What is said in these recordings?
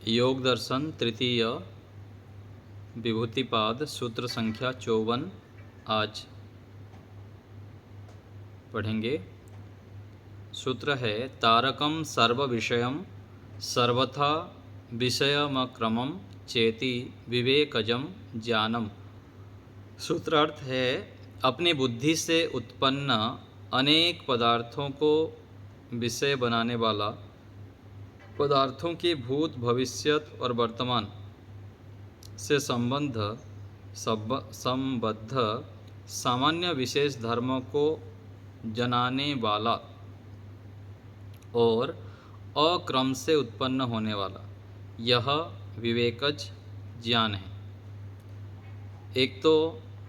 योग दर्शन तृतीय विभूतिपाद सूत्र संख्या 54 आज पढ़ेंगे। सूत्र है तारकम सर्व विषयम सर्वथा विषयमक्रमम चेति विवेकजम ज्ञानम। सूत्रार्थ है अपनी बुद्धि से उत्पन्न अनेक पदार्थों को विषय बनाने वाला, पदार्थों के भूत भविष्यत और वर्तमान से संबद्ध सामान्य विशेष धर्मों को जनाने वाला और अक्रम से उत्पन्न होने वाला यह विवेकज ज्ञान है। एक तो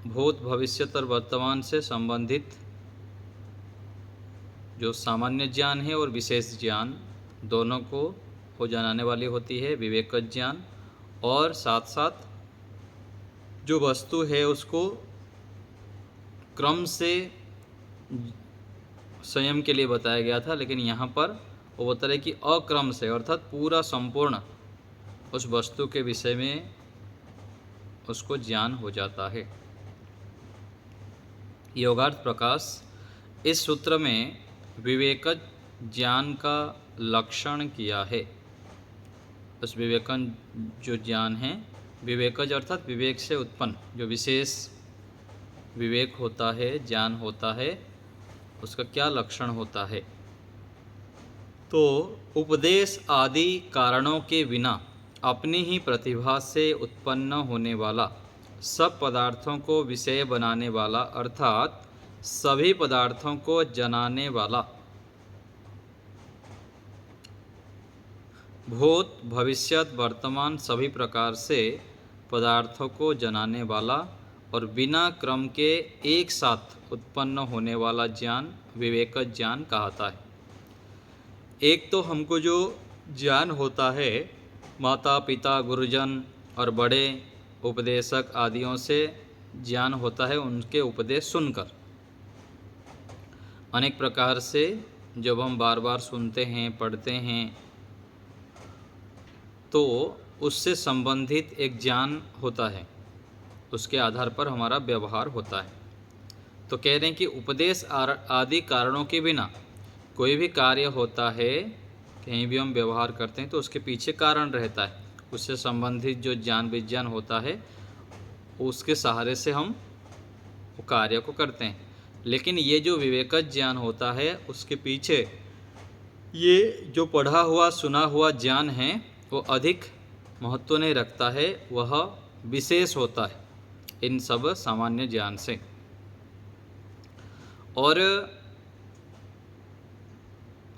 भूत भविष्यत और वर्तमान से संबंधित जो सामान्य ज्ञान है और विशेष ज्ञान दोनों को हो जनाने वाली होती है विवेकज ज्ञान, और साथ साथ जो वस्तु है उसको क्रम से संयम के लिए बताया गया था, लेकिन यहाँ पर वो बता रहे कि अक्रम से अर्थात पूरा संपूर्ण उस वस्तु के विषय में उसको ज्ञान हो जाता है। योगार्थ प्रकाश इस सूत्र में विवेकज ज्ञान का लक्षण किया है। उस विवेकन जो ज्ञान है, विवेकज अर्थात विवेक से उत्पन्न जो विशेष विवेक होता है, ज्ञान होता है, उसका क्या लक्षण होता है। तो उपदेश आदि कारणों के बिना अपनी ही प्रतिभा से उत्पन्न होने वाला, सब पदार्थों को विषय बनाने वाला अर्थात सभी पदार्थों को जनाने वाला, भूत भविष्यत वर्तमान सभी प्रकार से पदार्थों को जनाने वाला और बिना क्रम के एक साथ उत्पन्न होने वाला ज्ञान विवेकज ज्ञान कहता है। एक तो हमको जो ज्ञान होता है माता पिता गुरुजन और बड़े उपदेशक आदियों से ज्ञान होता है, उनके उपदेश सुनकर अनेक प्रकार से जब हम बार बार सुनते हैं पढ़ते हैं तो उससे संबंधित एक ज्ञान होता है, उसके आधार पर हमारा व्यवहार होता है। तो कह रहे हैं कि उपदेश आदि कारणों के बिना कोई भी कार्य होता है, कहीं भी हम व्यवहार करते हैं तो उसके पीछे कारण रहता है, उससे संबंधित जो ज्ञान विज्ञान होता है उसके सहारे से हम वो कार्य को करते हैं। लेकिन ये जो विवेकज ज्ञान होता है उसके पीछे ये जो पढ़ा हुआ सुना हुआ ज्ञान है वो अधिक महत्व नहीं रखता है, वह विशेष होता है इन सब सामान्य ज्ञान से। और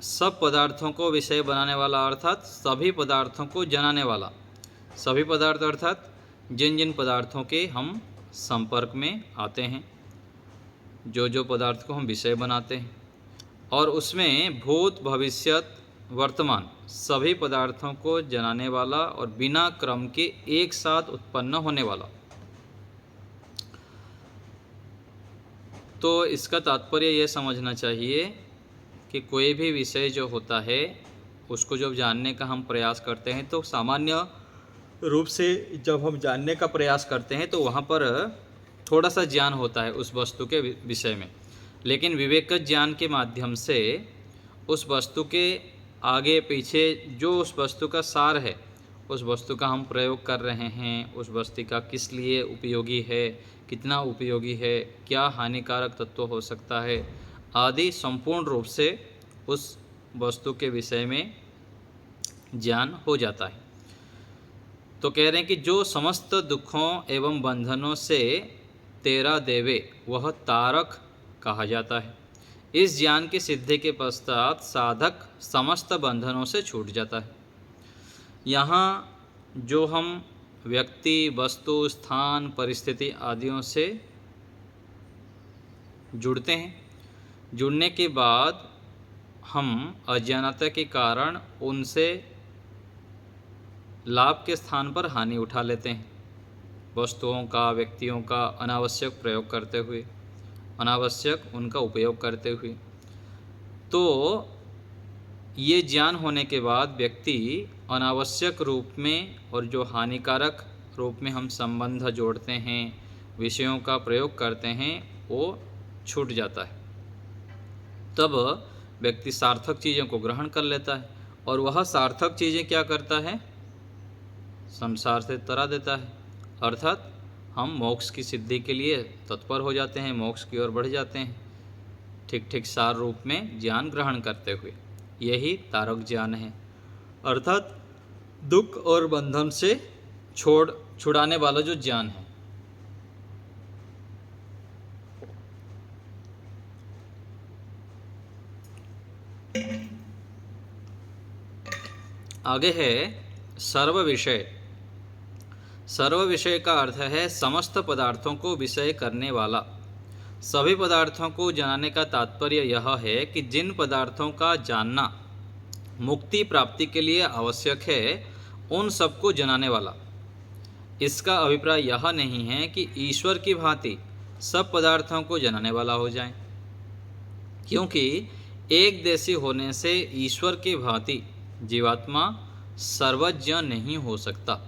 सब पदार्थों को विषय बनाने वाला अर्थात सभी पदार्थों को जनाने वाला, सभी पदार्थ अर्थात जिन जिन पदार्थों के हम संपर्क में आते हैं, जो जो पदार्थ को हम विषय बनाते हैं, और उसमें भूत भविष्यत वर्तमान सभी पदार्थों को जनाने वाला और बिना क्रम के एक साथ उत्पन्न होने वाला। तो इसका तात्पर्य यह समझना चाहिए कि कोई भी विषय जो होता है उसको जब जानने का हम प्रयास करते हैं तो सामान्य रूप से जब हम जानने का प्रयास करते हैं तो वहाँ पर थोड़ा सा ज्ञान होता है उस वस्तु के विषय में, लेकिन विवेकज ज्ञान के माध्यम से उस वस्तु के आगे पीछे जो उस वस्तु का सार है, उस वस्तु का हम प्रयोग कर रहे हैं, उस वस्तु का किस लिए उपयोगी है, कितना उपयोगी है, क्या हानिकारक तत्व हो सकता है आदि संपूर्ण रूप से उस वस्तु के विषय में ज्ञान हो जाता है। तो कह रहे हैं कि जो समस्त दुखों एवं बंधनों से तेरा देवे वह तारक कहा जाता है। इस ज्ञान की सिद्धि के पश्चात साधक समस्त बंधनों से छूट जाता है। यहाँ जो हम व्यक्ति वस्तु स्थान परिस्थिति आदियों से जुड़ते हैं, जुड़ने के बाद हम अज्ञानता के कारण उनसे लाभ के स्थान पर हानि उठा लेते हैं, वस्तुओं का व्यक्तियों का अनावश्यक प्रयोग करते हुए, अनावश्यक उनका उपयोग करते हुए। तो ये ज्ञान होने के बाद व्यक्ति अनावश्यक रूप में और जो हानिकारक रूप में हम संबंध जोड़ते हैं, विषयों का प्रयोग करते हैं, वो छूट जाता है। तब व्यक्ति सार्थक चीज़ों को ग्रहण कर लेता है और वह सार्थक चीज़ें क्या करता है, संसार से तरा देता है। अर्थात हम मोक्ष की सिद्धि के लिए तत्पर हो जाते हैं, मोक्ष की ओर बढ़ जाते हैं, ठीक ठीक सार रूप में ज्ञान ग्रहण करते हुए। यही तारक ज्ञान है, अर्थात दुख और बंधन से छुड़ाने वाला जो ज्ञान है। आगे है सर्व विषय। सर्व विषय का अर्थ है समस्त पदार्थों को विषय करने वाला। सभी पदार्थों को जानने का तात्पर्य यह है कि जिन पदार्थों का जानना मुक्ति प्राप्ति के लिए आवश्यक है, उन सबको जनाने वाला। इसका अभिप्राय यह नहीं है कि ईश्वर की भांति सब पदार्थों को जनाने वाला हो जाए, क्योंकि एक देशी होने से ईश्वर की भांति जीवात्मा सर्वज्ञ नहीं हो सकता।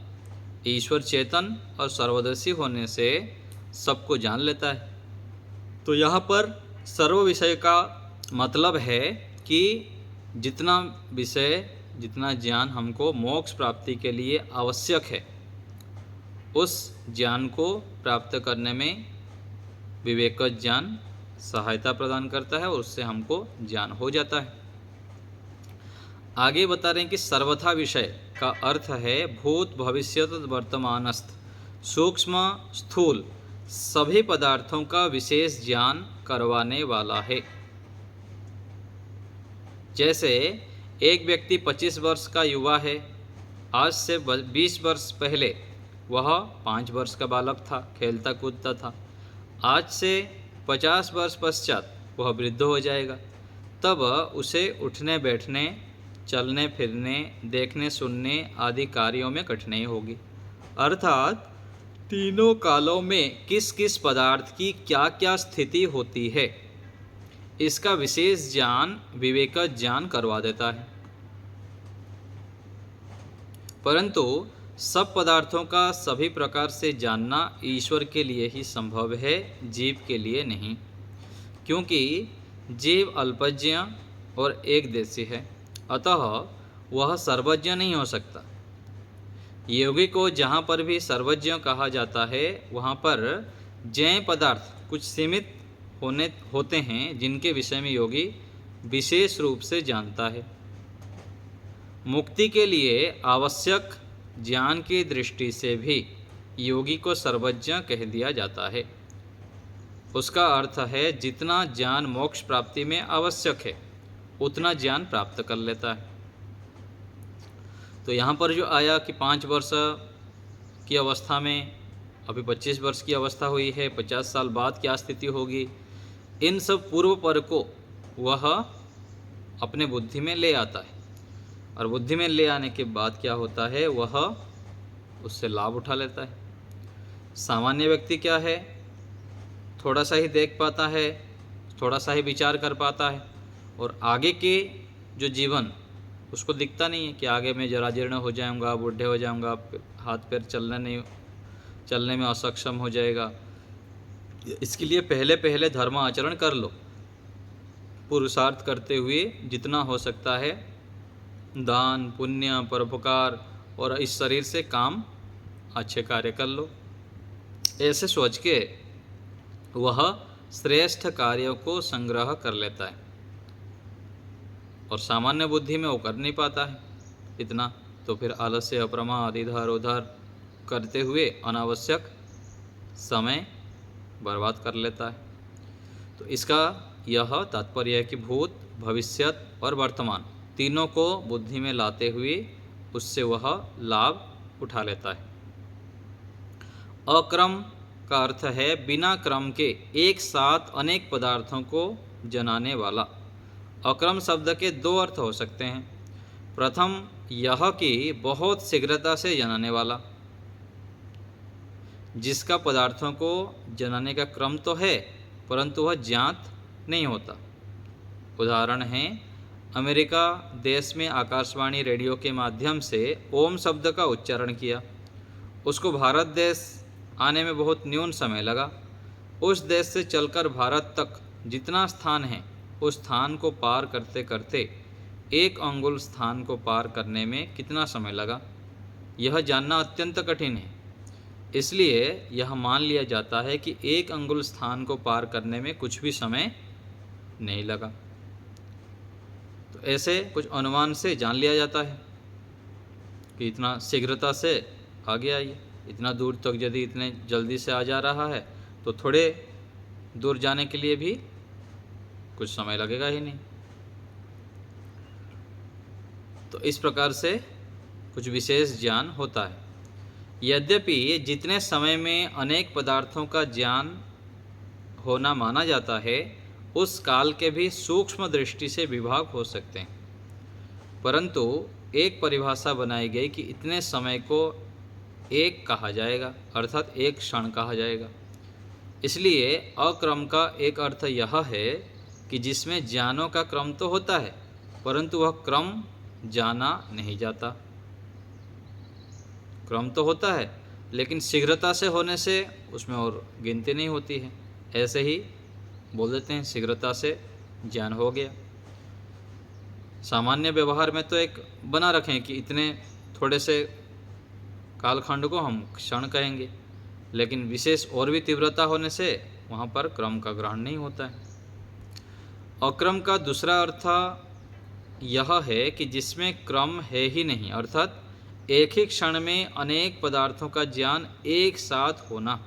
ईश्वर चेतन और सर्वदर्शी होने से सबको जान लेता है। तो यहाँ पर सर्व विषय का मतलब है कि जितना विषय, जितना ज्ञान हमको मोक्ष प्राप्ति के लिए आवश्यक है, उस ज्ञान को प्राप्त करने में विवेक ज्ञान सहायता प्रदान करता है और उससे हमको ज्ञान हो जाता है। आगे बता रहे हैं कि सर्वथा विषय का अर्थ है भूत भविष्यत वर्तमानस्थ सूक्ष्म स्थूल सभी पदार्थों का विशेष ज्ञान करवाने वाला है। जैसे एक व्यक्ति 25 वर्ष का युवा है, आज से 20 वर्ष पहले वह 5 वर्ष का बालक था, खेलता कूदता था। आज से 50 वर्ष पश्चात वह वृद्ध हो जाएगा, तब उसे उठने बैठने, चलने फिरने, देखने सुनने आदि कार्यों में कठिनाई होगी। अर्थात तीनों कालों में किस किस पदार्थ की क्या क्या स्थिति होती है, इसका विशेष ज्ञान विवेक ज्ञान करवा देता है। परंतु सब पदार्थों का सभी प्रकार से जानना ईश्वर के लिए ही संभव है, जीव के लिए नहीं, क्योंकि जीव अल्पज्ञ और एक देशी है, अतः वह सर्वज्ञ नहीं हो सकता। योगी को जहाँ पर भी सर्वज्ञ कहा जाता है, वहाँ पर ज्ञेय पदार्थ कुछ सीमित होते हैं, जिनके विषय में योगी विशेष रूप से जानता है। मुक्ति के लिए आवश्यक ज्ञान की दृष्टि से भी योगी को सर्वज्ञ कह दिया जाता है। उसका अर्थ है जितना ज्ञान मोक्ष प्राप्ति में आवश्यक है, उतना ज्ञान प्राप्त कर लेता है। तो यहाँ पर जो आया कि 5 वर्ष की अवस्था में, अभी 25 वर्ष की अवस्था हुई है, 50 साल बाद क्या स्थिति होगी, इन सब पूर्व पर को वह अपने बुद्धि में ले आता है, और बुद्धि में ले आने के बाद क्या होता है, वह उससे लाभ उठा लेता है। सामान्य व्यक्ति क्या है, थोड़ा सा ही देख पाता है, थोड़ा सा ही विचार कर पाता है, और आगे के जो जीवन उसको दिखता नहीं है कि आगे मैं जरा जीर्ण हो जाऊंगा, बूढ़े हो जाऊंगा, हाथ पैर चलने में असक्षम हो जाएगा। इसके लिए पहले पहले धर्म आचरण कर लो, पुरुषार्थ करते हुए जितना हो सकता है दान पुण्य परोपकार और इस शरीर से काम अच्छे कार्य कर लो। ऐसे सोच के वह श्रेष्ठ कार्यों को संग्रह कर लेता है, और सामान्य बुद्धि में वो कर नहीं पाता है इतना, तो फिर आलस्य अप्रमाद इधर उधर करते हुए अनावश्यक समय बर्बाद कर लेता है। तो इसका यह तात्पर्य है कि भूत भविष्यत और वर्तमान तीनों को बुद्धि में लाते हुए उससे वह लाभ उठा लेता है। अक्रम का अर्थ है बिना क्रम के एक साथ अनेक पदार्थों को जनाने वाला। अक्रम शब्द के 2 अर्थ हो सकते हैं। प्रथम यह कि बहुत शीघ्रता से जनाने वाला, जिसका पदार्थों को जनाने का क्रम तो है परंतु वह ज्ञात नहीं होता। उदाहरण है अमेरिका देश में आकाशवाणी रेडियो के माध्यम से ओम शब्द का उच्चारण किया। उसको भारत देश आने में बहुत न्यून समय लगा। उस देश से चलकर भारत तक जितना स्थान है उस स्थान को पार करते करते 1 अंगुल स्थान को पार करने में कितना समय लगा, यह जानना अत्यंत कठिन है। इसलिए यह मान लिया जाता है कि 1 अंगुल स्थान को पार करने में कुछ भी समय नहीं लगा। तो ऐसे कुछ अनुमान से जान लिया जाता है कि इतना शीघ्रता से आ गया, ये इतना दूर तक यदि इतने जल्दी से आ जा रहा है तो थोड़े दूर जाने के लिए भी कुछ समय लगेगा ही नहीं। तो इस प्रकार से कुछ विशेष ज्ञान होता है। यद्यपि जितने समय में अनेक पदार्थों का ज्ञान होना माना जाता है, उस काल के भी सूक्ष्म दृष्टि से विभाग हो सकते हैं, परंतु एक परिभाषा बनाई गई कि इतने समय को एक कहा जाएगा, अर्थात एक क्षण कहा जाएगा। इसलिए अक्रम का एक अर्थ यह है कि जिसमें ज्ञानों का क्रम तो होता है परंतु वह क्रम जाना नहीं जाता। क्रम तो होता है लेकिन शीघ्रता से होने से उसमें और गिनती नहीं होती है, ऐसे ही बोल देते हैं शीघ्रता से ज्ञान हो गया। सामान्य व्यवहार में तो एक बना रखें कि इतने थोड़े से कालखंड को हम क्षण कहेंगे, लेकिन विशेष और भी तीव्रता होने से वहाँ पर क्रम का ग्रहण नहीं होता है। अक्रम का दूसरा अर्थ यह है कि जिसमें क्रम है ही नहीं, अर्थात एक ही क्षण में अनेक पदार्थों का ज्ञान एक साथ होना।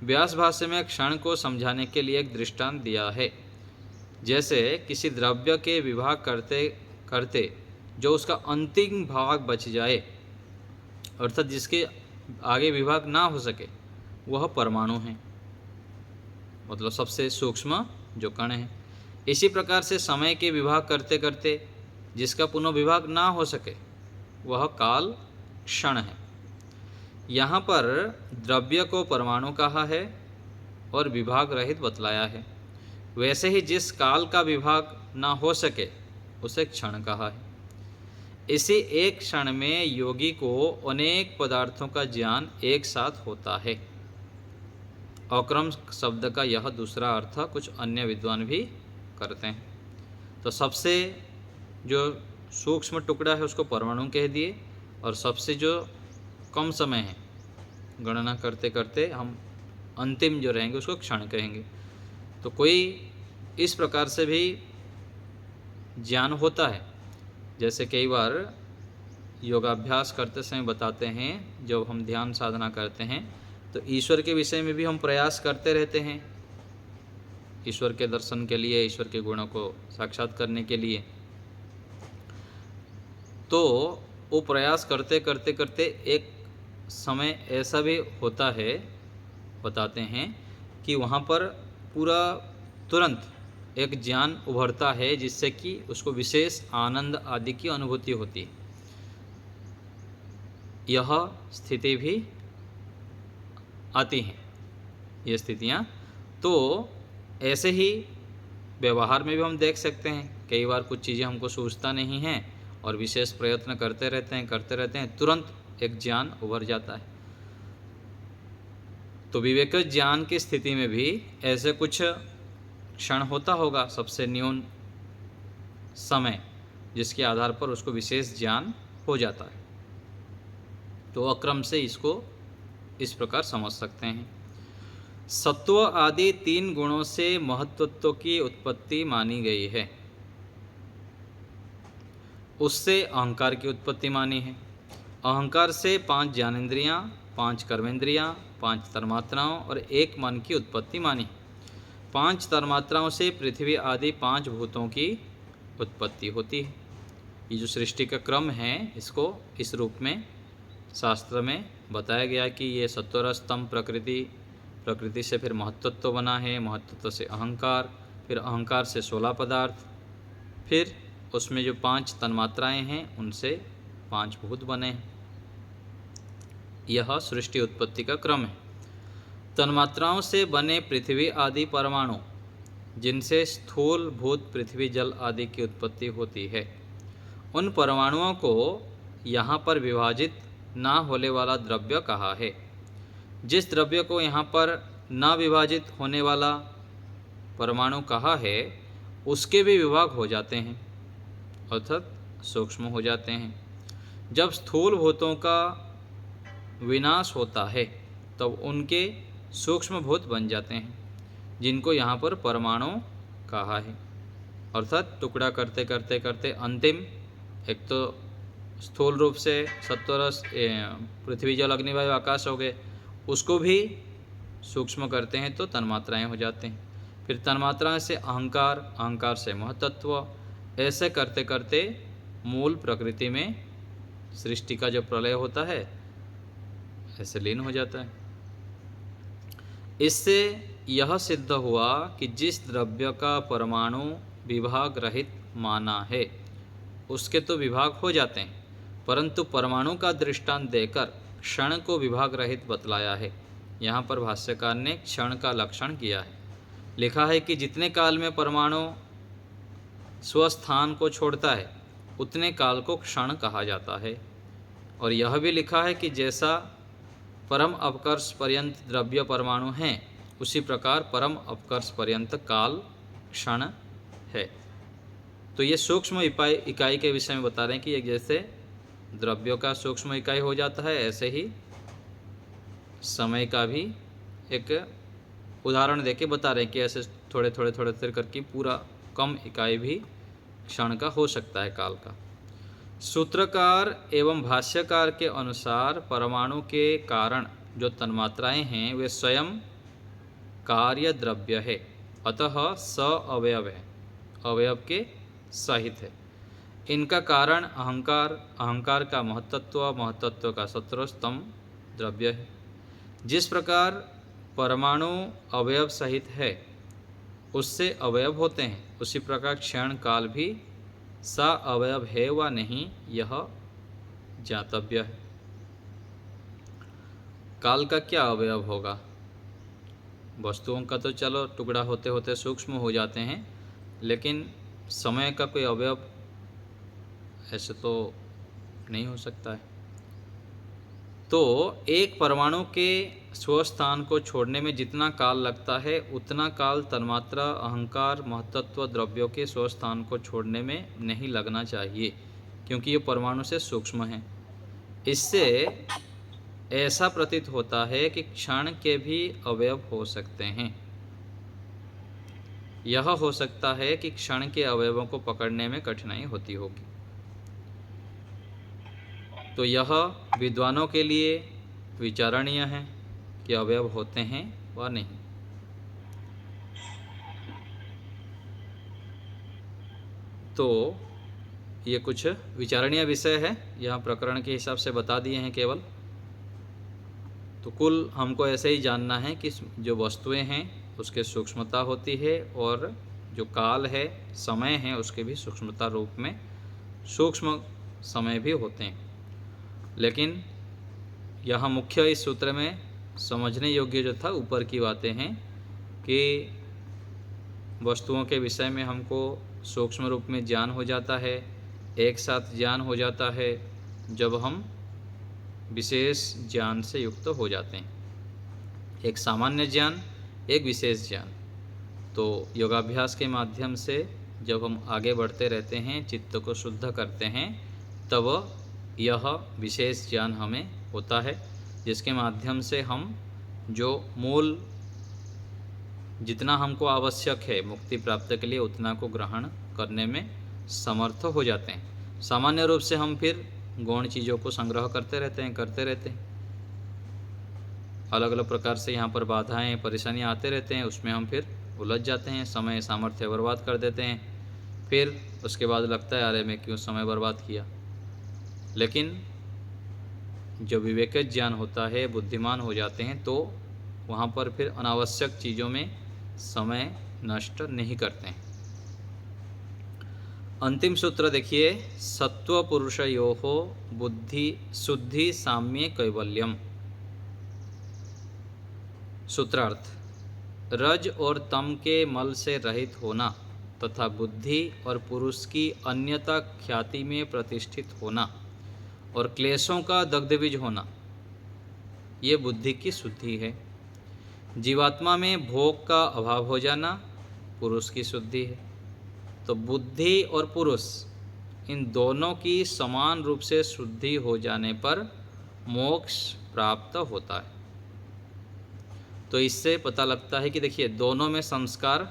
व्यास भाष्य में क्षण को समझाने के लिए एक दृष्टांत दिया है। जैसे किसी द्रव्य के विभाग करते करते जो उसका अंतिम भाग बच जाए, अर्थात जिसके आगे विभाग ना हो सके, वह परमाणु है, मतलब सबसे सूक्ष्म जो कण है। इसी प्रकार से समय के विभाग करते करते जिसका पुनः विभाग ना हो सके, वह काल क्षण है। यहाँ पर द्रव्य को परमाणु कहा है और विभाग रहित बतलाया है। वैसे ही जिस काल का विभाग ना हो सके उसे क्षण कहा है। इसी एक क्षण में योगी को अनेक पदार्थों का ज्ञान एक साथ होता है। अक्रम शब्द का यह दूसरा अर्थ कुछ अन्य विद्वान भी करते हैं। तो सबसे जो सूक्ष्म टुकड़ा है उसको परमाणु कह दिए, और सबसे जो कम समय है गणना करते करते हम अंतिम जो रहेंगे उसको क्षण कहेंगे। तो कोई इस प्रकार से भी ज्ञान होता है। जैसे कई बार योगाभ्यास करते समय बताते हैं, जब हम ध्यान साधना करते हैं तो ईश्वर के विषय में भी हम प्रयास करते रहते हैं, ईश्वर के दर्शन के लिए, ईश्वर के गुणों को साक्षात करने के लिए। तो वो प्रयास करते करते करते एक समय ऐसा भी होता है, बताते हैं कि वहाँ पर पूरा तुरंत एक ज्ञान उभरता है जिससे कि उसको विशेष आनंद आदि की अनुभूति होती है। यह स्थिति भी आती हैं, ये स्थितियाँ। तो ऐसे ही व्यवहार में भी हम देख सकते हैं, कई बार कुछ चीज़ें हमको सूझता नहीं हैं और विशेष प्रयत्न करते रहते हैं, तुरंत एक ज्ञान उभर जाता है। तो विवेक ज्ञान की स्थिति में भी ऐसे कुछ क्षण होता होगा, सबसे न्यून समय, जिसके आधार पर उसको विशेष ज्ञान हो जाता है। तो अक्रम से इसको इस प्रकार समझ सकते हैं। सत्व आदि 3 गुणों से महत्वत्व की उत्पत्ति मानी गई है, उससे अहंकार की उत्पत्ति मानी है। अहंकार से 5 ज्ञानेंद्रियाँ, 5 कर्मेंद्रियाँ, 5 तन्मात्राओं और 1 मन की उत्पत्ति मानी। 5 तन्मात्राओं से पृथ्वी आदि 5 भूतों की उत्पत्ति होती है। ये जो सृष्टि का क्रम है, इसको इस रूप में शास्त्र में बताया गया कि ये सत्वर स्तंभ प्रकृति से फिर महत्तत्व बना है, महत्तत्व से अहंकार, फिर अहंकार से 16 पदार्थ, फिर उसमें जो 5 तन्मात्राएं हैं उनसे 5 भूत बने हैं। यह सृष्टि उत्पत्ति का क्रम है। तन्मात्राओं से बने पृथ्वी आदि परमाणु जिनसे स्थूल भूत पृथ्वी जल आदि की उत्पत्ति होती है, उन परमाणुओं को यहाँ पर विभाजित ना होने वाला द्रव्य कहा है। जिस द्रव्य को यहाँ पर न विभाजित होने वाला परमाणु कहा है, उसके भी विभाग हो जाते हैं, अर्थात सूक्ष्म हो जाते हैं। जब स्थूल भूतों का विनाश होता है तब उनके सूक्ष्म भूत बन जाते हैं, जिनको यहाँ पर परमाणु कहा है। अर्थात टुकड़ा करते करते करते अंतिम एक तो स्थूल रूप से सत्वरस पृथ्वी जल अग्नि वायु आकाश हो गए, उसको भी सूक्ष्म करते हैं तो तन्मात्राएं हो जाते हैं। फिर तन्मात्रा से अहंकार, अहंकार से महतत्व, ऐसे करते करते मूल प्रकृति में सृष्टि का जो प्रलय होता है ऐसे लीन हो जाता है। इससे यह सिद्ध हुआ कि जिस द्रव्य का परमाणु विभाग रहित माना है उसके तो विभाग हो जाते हैं, परंतु परमाणु का दृष्टांत देकर क्षण को विभाग रहित बतलाया है। यहाँ पर भाष्यकार ने क्षण का लक्षण किया है। लिखा है कि जितने काल में परमाणु स्वस्थान को छोड़ता है उतने काल को क्षण कहा जाता है। और यह भी लिखा है कि जैसा परम अपकर्ष पर्यंत द्रव्य परमाणु हैं, उसी प्रकार परम अपकर्ष पर्यंत काल क्षण है। तो ये सूक्ष्म इकाई के विषय में बता रहे हैं कि एक जैसे द्रव्यों का सूक्ष्म इकाई हो जाता है, ऐसे ही समय का भी एक उदाहरण देके बता रहे हैं कि ऐसे थोड़े थोड़े थोड़े थोड़े करके पूरा कम इकाई भी क्षण का हो सकता है काल का। सूत्रकार एवं भाष्यकार के अनुसार परमाणु के कारण जो तन्मात्राएं हैं वे स्वयं कार्य द्रव्य है, अतः स अवयव है, अवयव के सहित है। इनका कारण अहंकार, अहंकार का महत्तत्व, महत्तत्व का सत्रोस्तम द्रव्य है। जिस प्रकार परमाणु अवयव सहित है उससे अवयव होते हैं, उसी प्रकार क्षण काल भी सा अवयव है व नहीं यह ज्ञातव्य है। काल का क्या अवयव होगा? वस्तुओं का तो चलो टुकड़ा होते होते सूक्ष्म हो जाते हैं, लेकिन समय का कोई अवयव ऐसे तो नहीं हो सकता है। तो एक परमाणु के स्वस्थान को छोड़ने में जितना काल लगता है उतना काल तन्मात्रा, अहंकार, महत्तत्व द्रव्यों के स्वस्थान को छोड़ने में नहीं लगना चाहिए, क्योंकि ये परमाणु से सूक्ष्म हैं। इससे ऐसा प्रतीत होता है कि क्षण के भी अवयव हो सकते हैं। यह हो सकता है कि क्षण के अवयवों को पकड़ने में कठिनाई होती होगी। तो यह विद्वानों के लिए विचारणीय है कि अवयव होते हैं व नहीं। तो ये कुछ विचारणीय विषय है, यहाँ प्रकरण के हिसाब से बता दिए हैं केवल। तो कुल हमको ऐसे ही जानना है कि जो वस्तुएं हैं उसके सूक्ष्मता होती है, और जो काल है, समय है, उसके भी सूक्ष्मता रूप में सूक्ष्म समय भी होते हैं। लेकिन यहाँ मुख्य इस सूत्र में समझने योग्य जो था ऊपर की बातें हैं कि वस्तुओं के विषय में हमको सूक्ष्म रूप में ज्ञान हो जाता है, एक साथ ज्ञान हो जाता है जब हम विशेष ज्ञान से युक्त हो जाते हैं। एक सामान्य ज्ञान, एक विशेष ज्ञान। तो योगाभ्यास के माध्यम से जब हम आगे बढ़ते रहते हैं, चित्त को शुद्ध करते हैं, तब यह विशेष ज्ञान हमें होता है, जिसके माध्यम से हम जो मूल जितना हमको आवश्यक है मुक्ति प्राप्त के लिए उतना को ग्रहण करने में समर्थ हो जाते हैं। सामान्य रूप से हम फिर गौण चीज़ों को संग्रह करते रहते हैं। अलग अलग प्रकार से यहाँ पर बाधाएं, परेशानियाँ आते रहते हैं, उसमें हम फिर उलझ जाते हैं, समय सामर्थ्य बर्बाद कर देते हैं। फिर उसके बाद लगता है अरे मैं क्यों समय बर्बाद किया। लेकिन जो विवेक ज्ञान होता है, बुद्धिमान हो जाते हैं, तो वहाँ पर फिर अनावश्यक चीज़ों में समय नष्ट नहीं करते हैं। अंतिम सूत्र देखिए, सत्व पुरुषयोः बुद्धि शुद्धि साम्ये कैवल्यम। सूत्रार्थ, रज और तम के मल से रहित होना तथा बुद्धि और पुरुष की अन्यता ख्याति में प्रतिष्ठित होना और क्लेशों का दग्धबीज होना, ये बुद्धि की शुद्धि है। जीवात्मा में भोग का अभाव हो जाना पुरुष की शुद्धि है। तो बुद्धि और पुरुष इन दोनों की समान रूप से शुद्धि हो जाने पर मोक्ष प्राप्त होता है। तो इससे पता लगता है कि देखिए दोनों में संस्कार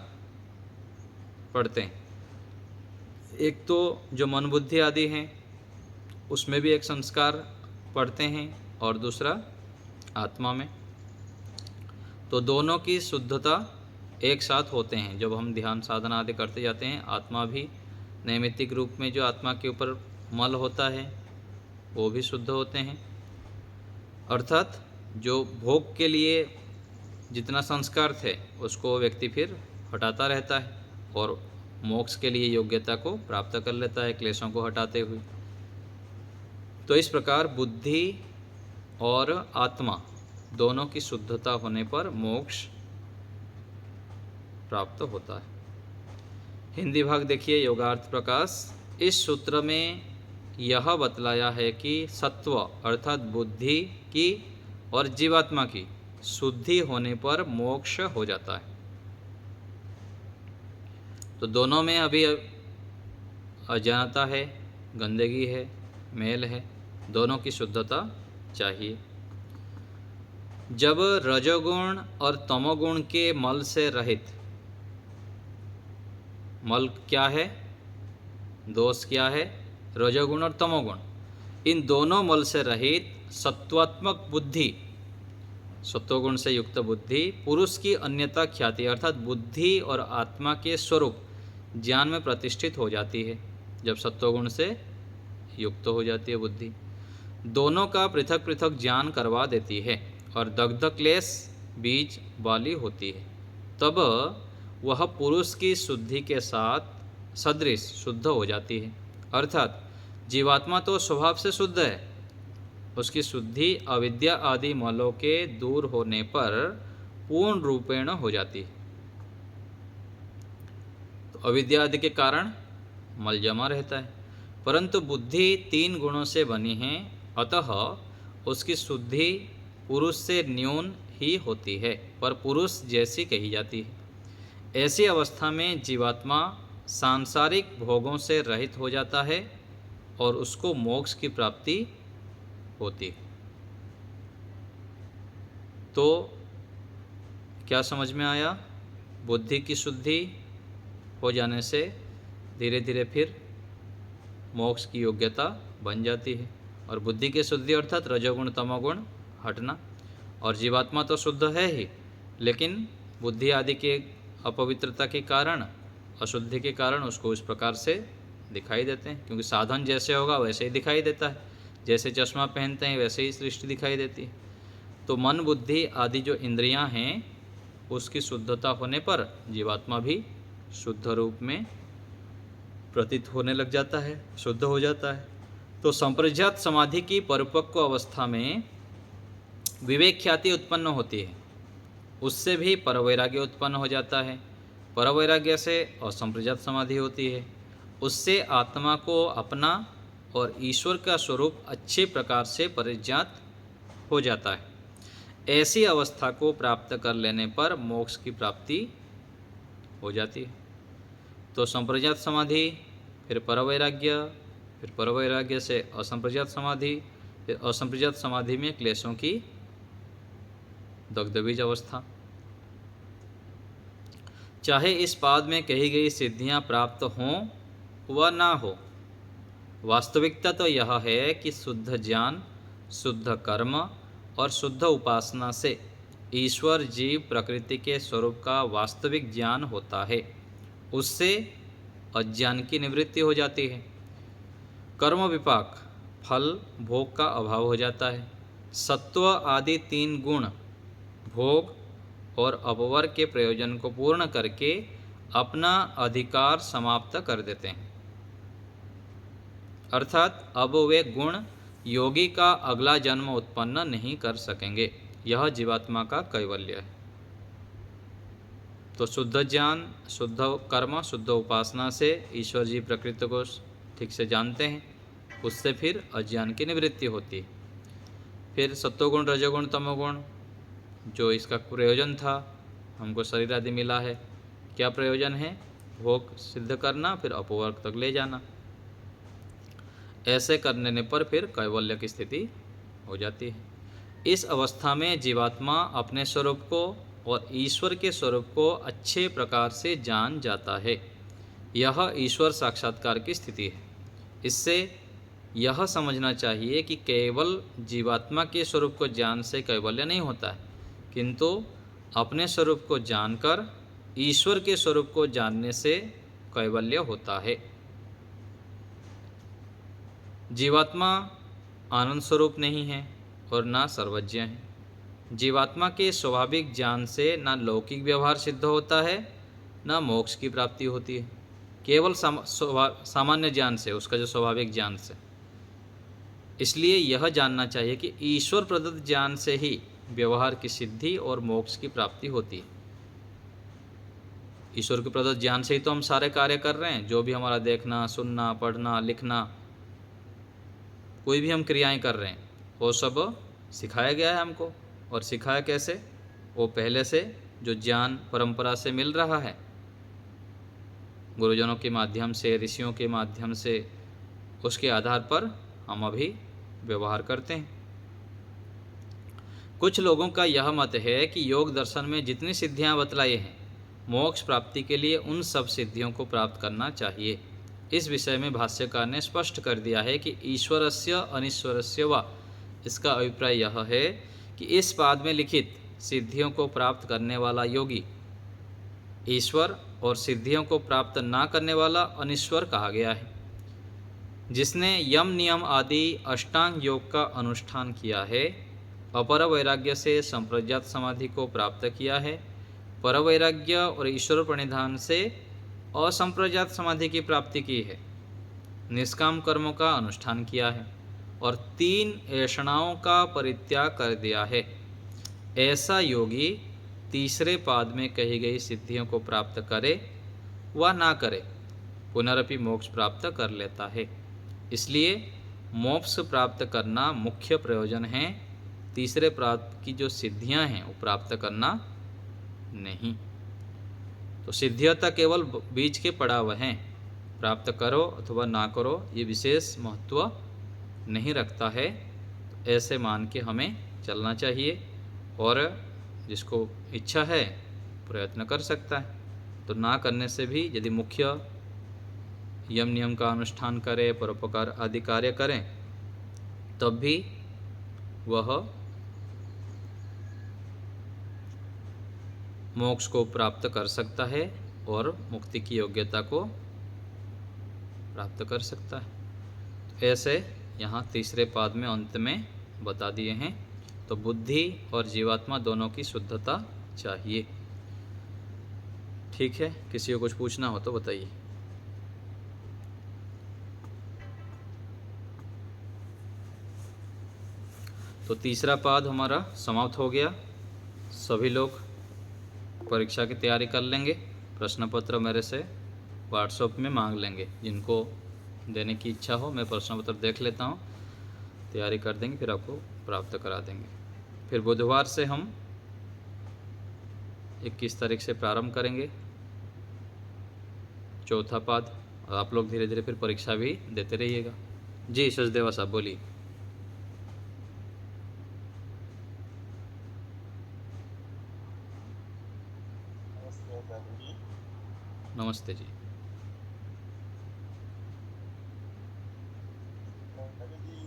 पड़ते हैं। एक तो जो मन बुद्धि आदि हैं उसमें भी एक संस्कार पड़ते हैं और दूसरा आत्मा में। तो दोनों की शुद्धता एक साथ होते हैं। जब हम ध्यान साधना आदि करते जाते हैं, आत्मा भी नैमित्तिक रूप में जो आत्मा के ऊपर मल होता है वो भी शुद्ध होते हैं। अर्थात जो भोग के लिए जितना संस्कार थे उसको व्यक्ति फिर हटाता रहता है और मोक्ष के लिए योग्यता को प्राप्त कर लेता है क्लेशों को हटाते हुए। तो इस प्रकार बुद्धि और आत्मा दोनों की शुद्धता होने पर मोक्ष प्राप्त होता है। हिंदी भाग देखिए योगार्थ प्रकाश। इस सूत्र में यह बतलाया है कि सत्व अर्थात बुद्धि की और जीवात्मा की शुद्धि होने पर मोक्ष हो जाता है। तो दोनों में अभी अज्ञानता है, गंदगी है, मैल है, दोनों की शुद्धता चाहिए। जब रजोगुण और तमोगुण के मल से रहित, मल क्या है, दोष क्या है, रजोगुण और तमोगुण, इन दोनों मल से रहित सत्वात्मक बुद्धि, सत्वगुण से युक्त बुद्धि पुरुष की अन्यता ख्याति अर्थात बुद्धि और आत्मा के स्वरूप ज्ञान में प्रतिष्ठित हो जाती है। जब सत्वगुण से युक्त हो जाती है बुद्धि, दोनों का पृथक पृथक ज्ञान करवा देती है और दग्ध क्लेश बीज वाली होती है। तब वह पुरुष की शुद्धि के साथ सदृश शुद्ध हो जाती है। अर्थात जीवात्मा तो स्वभाव से शुद्ध है, उसकी शुद्धि अविद्या आदि मलों के दूर होने पर पूर्ण रूपेण हो जाती है। तो अविद्या आदि के कारण मल जमा रहता है, परंतु बुद्धि 3 गुणों से बनी है, अतः उसकी शुद्धि पुरुष से न्यून ही होती है पर पुरुष जैसी कही जाती है। ऐसी अवस्था में जीवात्मा सांसारिक भोगों से रहित हो जाता है और उसको मोक्ष की प्राप्ति होती है। तो क्या समझ में आया? बुद्धि की शुद्धि हो जाने से धीरे धीरे फिर मोक्ष की योग्यता बन जाती है। और बुद्धि की शुद्धि अर्थात रजोगुण तमोगुण हटना। और जीवात्मा तो शुद्ध है ही, लेकिन बुद्धि आदि के अपवित्रता के कारण, अशुद्धि के कारण उसको इस प्रकार से दिखाई देते हैं, क्योंकि साधन जैसे होगा वैसे ही दिखाई देता है। जैसे चश्मा पहनते हैं वैसे ही सृष्टि दिखाई देती है। तो मन बुद्धि आदि जो इंद्रियां हैं उसकी शुद्धता होने पर जीवात्मा भी शुद्ध रूप में प्रतीत होने लग जाता है, शुद्ध हो जाता है। तो संप्रज्ञात समाधि की परिपक्व अवस्था में विवेक ख्याति उत्पन्न होती है, उससे भी परवैराग्य उत्पन्न हो जाता है। परवैराग्य से असंप्रज्ञात समाधि होती है, उससे आत्मा को अपना और ईश्वर का स्वरूप अच्छे प्रकार से परिज्ञात हो जाता है। ऐसी अवस्था को प्राप्त कर लेने पर मोक्ष की प्राप्ति हो जाती है। तो संप्रज्ञात समाधि, फिर परवैराग्य, फिर परवैराग्य से असंप्रज्ञात समाधि, फिर असंप्रज्ञात समाधि में क्लेशों की दग्धबीज अवस्था। चाहे इस पाद में कही गई सिद्धियां प्राप्त हों व ना हो, वास्तविकता तो यह है कि शुद्ध ज्ञान, शुद्ध कर्म और शुद्ध उपासना से ईश्वर जीव प्रकृति के स्वरूप का वास्तविक ज्ञान होता है। उससे अज्ञान की निवृत्ति हो जाती है। कर्म विपाक, फल भोग का अभाव हो जाता है। सत्व आदि 3 गुण भोग और अपवर्ग के प्रयोजन को पूर्ण करके अपना अधिकार समाप्त कर देते हैं। अर्थात अब वे गुण योगी का अगला जन्म उत्पन्न नहीं कर सकेंगे। यह जीवात्मा का कैवल्य है। तो शुद्ध ज्ञान, शुद्ध कर्म, शुद्ध उपासना से ईश्वर जी प्रकृति को ठीक से जानते हैं, उससे फिर अज्ञान की निवृत्ति होती है। फिर सत्वगुण, रजोगुण, तमोगुण, जो इसका प्रयोजन था, हमको शरीर आदि मिला है, क्या प्रयोजन है? भोग सिद्ध करना, फिर अपवर्ग तक ले जाना। ऐसे करने पर फिर कैवल्य की स्थिति हो जाती है। इस अवस्था में जीवात्मा अपने स्वरूप को और ईश्वर के स्वरूप को अच्छे प्रकार से जान जाता है। यह ईश्वर साक्षात्कार की स्थिति है। इससे यह समझना चाहिए कि केवल जीवात्मा के स्वरूप को ज्ञान से कैवल्य नहीं होता है, किंतु अपने स्वरूप को जानकर ईश्वर के स्वरूप को जानने से कैवल्य होता है। जीवात्मा आनंद स्वरूप नहीं है और ना सर्वज्ञ है। जीवात्मा के स्वाभाविक ज्ञान से ना लौकिक व्यवहार सिद्ध होता है, ना मोक्ष की प्राप्ति होती है। केवल सामान्य ज्ञान से, उसका जो स्वाभाविक ज्ञान से। इसलिए यह जानना चाहिए कि ईश्वर प्रदत्त ज्ञान से ही व्यवहार की सिद्धि और मोक्ष की प्राप्ति होती है। ईश्वर के प्रदत्त ज्ञान से ही तो हम सारे कार्य कर रहे हैं। जो भी हमारा देखना, सुनना, पढ़ना, लिखना, कोई भी हम क्रियाएं कर रहे हैं, वो सब सिखाया गया है हमको। और सिखाया कैसे? वो पहले से जो ज्ञान परंपरा से मिल रहा है, गुरुजनों के माध्यम से, ऋषियों के माध्यम से, उसके आधार पर हम अभी व्यवहार करते हैं। कुछ लोगों का यह मत है कि योग दर्शन में जितनी सिद्धियां बतलाई हैं, मोक्ष प्राप्ति के लिए उन सब सिद्धियों को प्राप्त करना चाहिए। इस विषय में भाष्यकार ने स्पष्ट कर दिया है कि ईश्वरस्य अनीश्वरस्य वा। इसका अभिप्राय यह है कि इस पाद में लिखित सिद्धियों को प्राप्त करने वाला योगी ईश्वर और सिद्धियों को प्राप्त ना करने वाला अनीश्वर कहा गया है। जिसने यम नियम आदि अष्टांग योग का अनुष्ठान किया है, अपर वैराग्य से संप्रज्ञात समाधि को प्राप्त किया है, पर वैराग्य और ईश्वर प्रणिधान से असंप्रज्ञात समाधि की प्राप्ति की है, निष्काम कर्मों का अनुष्ठान किया है और 3 ऐषणाओं का परित्याग कर दिया है, ऐसा योगी तीसरे पाद में कही गई सिद्धियों को प्राप्त करे व ना करे, पुनरपि मोक्ष प्राप्त कर लेता है। इसलिए मोक्ष प्राप्त करना मुख्य प्रयोजन है, तीसरे पाद की जो सिद्धियां हैं वो प्राप्त करना नहीं। तो सिद्धियता केवल बीच के पड़ाव हैं, प्राप्त करो अथवा ना करो ये विशेष महत्व नहीं रखता है। ऐसे मान के हमें चलना चाहिए और जिसको इच्छा है प्रयत्न कर सकता है। तो ना करने से भी यदि मुख्य यम नियम का अनुष्ठान करे, परोपकार आदि कार्य करें, तब भी वह मोक्ष को प्राप्त कर सकता है और मुक्ति की योग्यता को प्राप्त कर सकता है। ऐसे यहाँ तीसरे पाद में अंत में बता दिए हैं। तो बुद्धि और जीवात्मा दोनों की शुद्धता चाहिए। ठीक है, किसी को कुछ पूछना हो तो बताइए। तो तीसरा पाद हमारा समाप्त हो गया। सभी लोग परीक्षा की तैयारी कर लेंगे। प्रश्न पत्र मेरे से व्हाट्सएप में मांग लेंगे। जिनको देने की इच्छा हो, मैं प्रश्न पत्र देख लेता हूँ, तैयारी कर देंगे, फिर आपको प्राप्त करा देंगे। फिर बुधवार से हम 21 तारीख से प्रारंभ करेंगे चौथा पाद। और आप लोग धीरे धीरे फिर परीक्षा भी देते रहिएगा। जी सचदेवा साहब बोलिए। नमस्ते जी।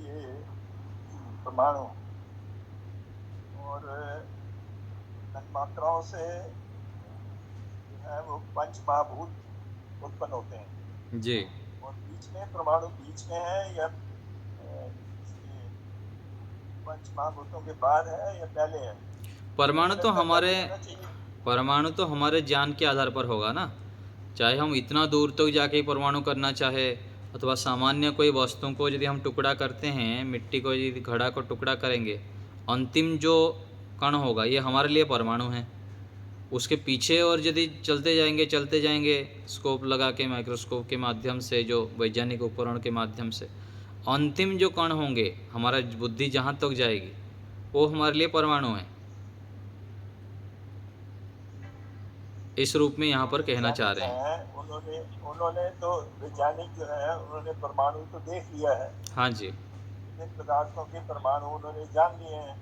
ये परमाणु और तन्मात्राओं से जो है वो पंच महाभूत उत्पन्न होते हैं जी। और बीच में परमाणु बीच में है या पंच महाभूतों के बाद है या पहले है? परमाणु तो हमारे ज्ञान के आधार पर होगा ना। चाहे हम इतना दूर तक जाके परमाणु करना चाहे, अथवा सामान्य कोई वस्तु को यदि हम टुकड़ा करते हैं, मिट्टी को यदि घड़ा को टुकड़ा करेंगे, अंतिम जो कण होगा ये हमारे लिए परमाणु है। उसके पीछे और यदि चलते जाएंगे स्कोप लगा के माइक्रोस्कोप के माध्यम से, जो वैज्ञानिक उपकरण के माध्यम से, अंतिम जो कण होंगे, हमारा बुद्धि जहाँ तक जाएगी वो हमारे लिए परमाणु है, इस रूप में यहाँ पर कहना चाह रहे हैं। उन्होंने उन्होंने तो वैज्ञानिक जो है उन्होंने परमाणु तो देख लिया है, हाँ जी, विभिन्न पदार्थों के परमाणु उन्होंने जान लिए हैं,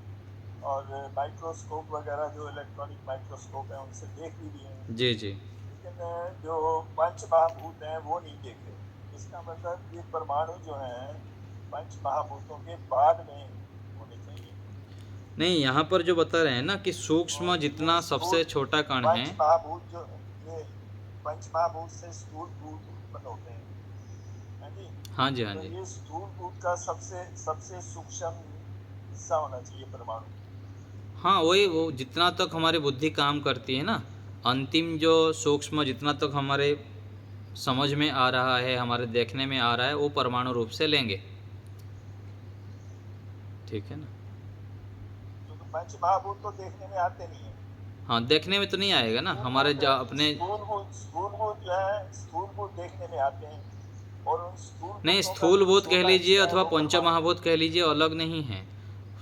और माइक्रोस्कोप वगैरह जो इलेक्ट्रॉनिक माइक्रोस्कोप है उनसे देख भी लिए हैं। जी जी, लेकिन जो पंच महाभूत हैं वो नहीं देखे। इसका मतलब ये परमाणु जो हैं पंच महाभूतों के बाद में होने चाहिए। नहीं, यहाँ पर जो बता रहे हैं ना कि सूक्ष्म और जितना ये सबसे छोटा कण है, पंच महाभूत जो ये पंच महाभूत से स्थूल भूत उत्पन्न होते हैं, हाँ जी। हाँ जी, हाँ तो जी, ये स्थूल भूत का सबसे सूक्ष्म हिस्सा होना चाहिए परमाणु। हाँ वही, वो जितना तक हमारी बुद्धि काम करती है ना, अंतिम जो सूक्ष्म जितना तक हमारे समझ में आ रहा है, हमारे देखने में आ रहा है, वो परमाणु रूप से लेंगे, ठीक है ना। तो पंच महाभूत तो देखने में आते नहीं है। हाँ, देखने में तो नहीं आएगा ना, हमारे अपने स्थूल भूत जो है स्थूल भूत देखने में आते हैं, और उन स्थूल नहीं, भूतों का स्थूल जो भूत कह छोटा लीजिए हिस्सा है अथवा वो पंच परमाणु। महाभूत कह लीजिए, अलग नहीं है।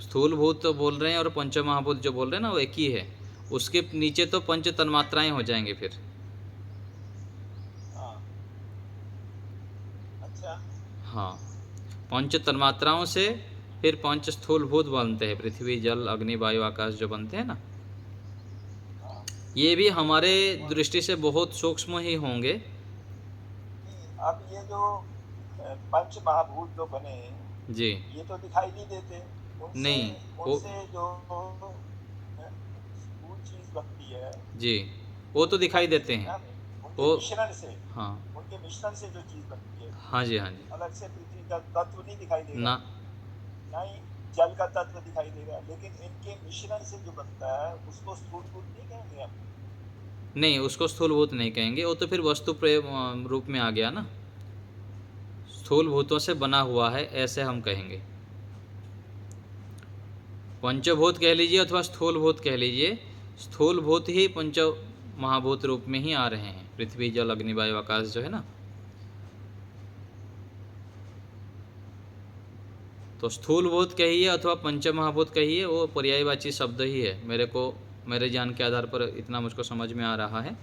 स्थूल भूत तो बोल रहे हैं और पंच महाभूत जो बोल रहे हैं ना वो एक ही है। उसके नीचे तो पंच तन्मात्राएं हो जाएंगे फिर। हाँ, अच्छा, हाँ, पंच तन्मात्राओं से फिर पंच स्थूल भूत बनते हैं, पृथ्वी जल अग्नि वायु आकाश जो बनते हैं ना, हाँ। ये भी हमारे दृष्टि से बहुत सूक्ष्म ही होंगे। अब ये जो पंच महाभूत जो बने जी, ये तो दिखाई नहीं देते। उनसे नहीं वो, उनसे जो स्थूल चीज बनती है जी वो तो दिखाई देते हैं उनके वो। मिश्रण से, हाँ, उनके मिश्रण से जो चीज बनती है। हाँ जी, हाँ जी, अलग से पृथ्वी का तत्व नहीं दिखाई देगा, ना, ना ही जल का तत्व दिखाई देगा, लेकिन इनके मिश्रण से जो बनता है उसको स्थूल भूत नहीं कहेंगे हम। नहीं उसको स्थूलभूत नहीं कहेंगे, वो तो फिर वस्तु रूप में आ गया ना, स्थूल भूतों से बना हुआ है ऐसे हम कहेंगे। पंचभूत कह लीजिए अथवा स्थूल भूत कह लीजिए, स्थूल भूत ही पंच महाभूत रूप में ही आ रहे हैं, पृथ्वी जल अग्नि वायु आकाश जो है ना। तो स्थूल भूत कहिए अथवा पंच महाभूत कहिए, वो पर्यायवाची शब्द ही है, मेरे ज्ञान के आधार पर इतना मुझको समझ में आ रहा है।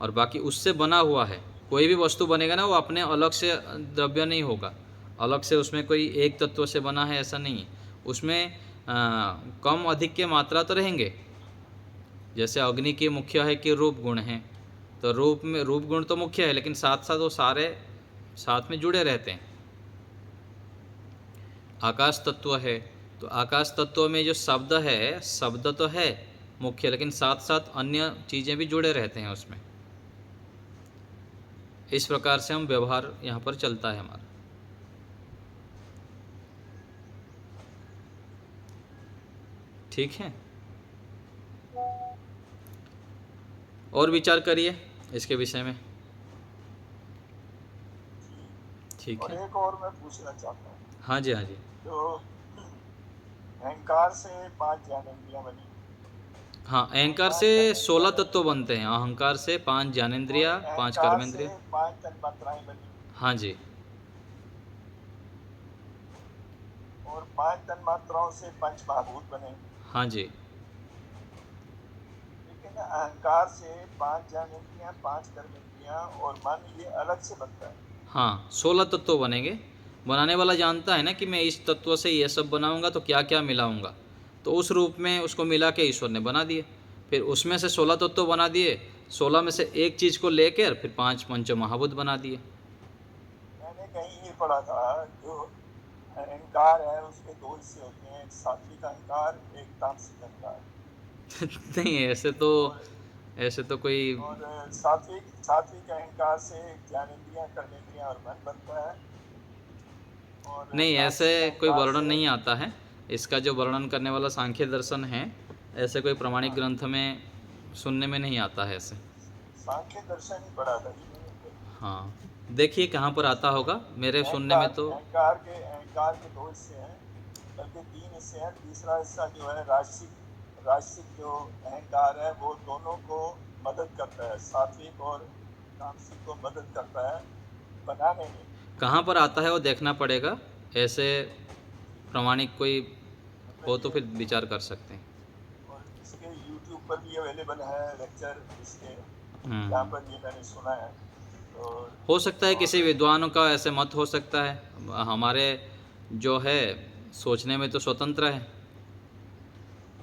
और बाकी उससे बना हुआ है, कोई भी वस्तु बनेगा ना वो अपने अलग से द्रव्य नहीं होगा, अलग से उसमें कोई एक तत्व से बना है ऐसा नहीं है। उसमें कम अधिक के मात्रा तो रहेंगे। जैसे अग्नि के मुख्य है कि रूप गुण है, तो रूप गुण तो मुख्य है, लेकिन साथ साथ वो सारे साथ में जुड़े रहते हैं। आकाश तत्व है, तो आकाश तत्व में जो शब्द है, शब्द तो है मुख्य, लेकिन साथ साथ अन्य चीज़ें भी जुड़े रहते हैं उसमें। इस प्रकार से हम व्यवहार यहाँ पर चलता है हमारा। ठीक है, और विचार करिए इसके विषय में। ठीक और है, एक और मैं पूछना चाहता हूँ, हाँ जी, हाँ जी, जो अहंकार से 5 ज्ञानेंद्रियां बनी, हाँ, अहंकार से 16 तत्व बनते हैं, अहंकार से 5 ज्ञानेंद्रिया, 5 अहंकार से कर्मेंद्रिया। 5 तन्मात्राएं बनी, हाँ जी, और 5 तन्मात्राओं से पंच महाभूत बने। हाँ जी, लेकिन अहंकार से 5 ज्ञानेंद्रियां, 5 कर्मेंद्रियां और मन ये अलग से बनता है। हाँ, 16 तत्व बनेंगे। बनाने वाला जानता है ना कि मैं इस तत्व से ये सब बनाऊंगा तो क्या क्या मिलाऊंगा, तो उस रूप में उसको मिला के ईश्वर ने बना दिए। फिर उसमें से 16 तत्व बना दिए, 16 में से एक चीज़ को लेकर फिर 5 पंच महाभूत बना दिए। मैंने कहीं ये पढ़ा था, जो अहंकार है उसके 2 हिस्से होते हैं, एक सात्विक अहंकार, एक तामसिक अहंकार। नहीं, ऐसे तो कोई, और सात्विक अहंकार से ज्ञानेंद्रियां, कर्मेंद्रियां और मन बनता है। और नहीं, ऐसे तामसिक कोई अहंकार वर्णन से, नहीं आता है। इसका जो वर्णन करने वाला सांख्य दर्शन है, ऐसे कोई प्रमाणिक हाँ, ग्रंथ में सुनने में नहीं आता है ऐसे। सांख्य दर्शन ही पढ़ा था ये मैंने। हाँ, देखिए कहाँ पर आता होगा, मेरे सुनने में तो। अहंकार के 2 हिस्से हैं, बल्कि 3 हिस्से हैं। तीसरा हिस्सा जो है राजसिक जो अहंकार है वो दोनों को मदद करता है, सात्विक और तामसिक को मदद करता है बनाने में। कहाँ पर आता है वो देखना पड़ेगा, ऐसे प्रामाणिक कोई हो तो फिर विचार कर सकते हैं। और इसके यूट्यूब पर भी अवेलेबल है लेक्चर इसके, हम्म। जहाँ पर ये मैंने सुना है। तो हो सकता है किसी विद्वानों का ऐसे मत हो सकता है, हमारे जो है सोचने में तो स्वतंत्र है,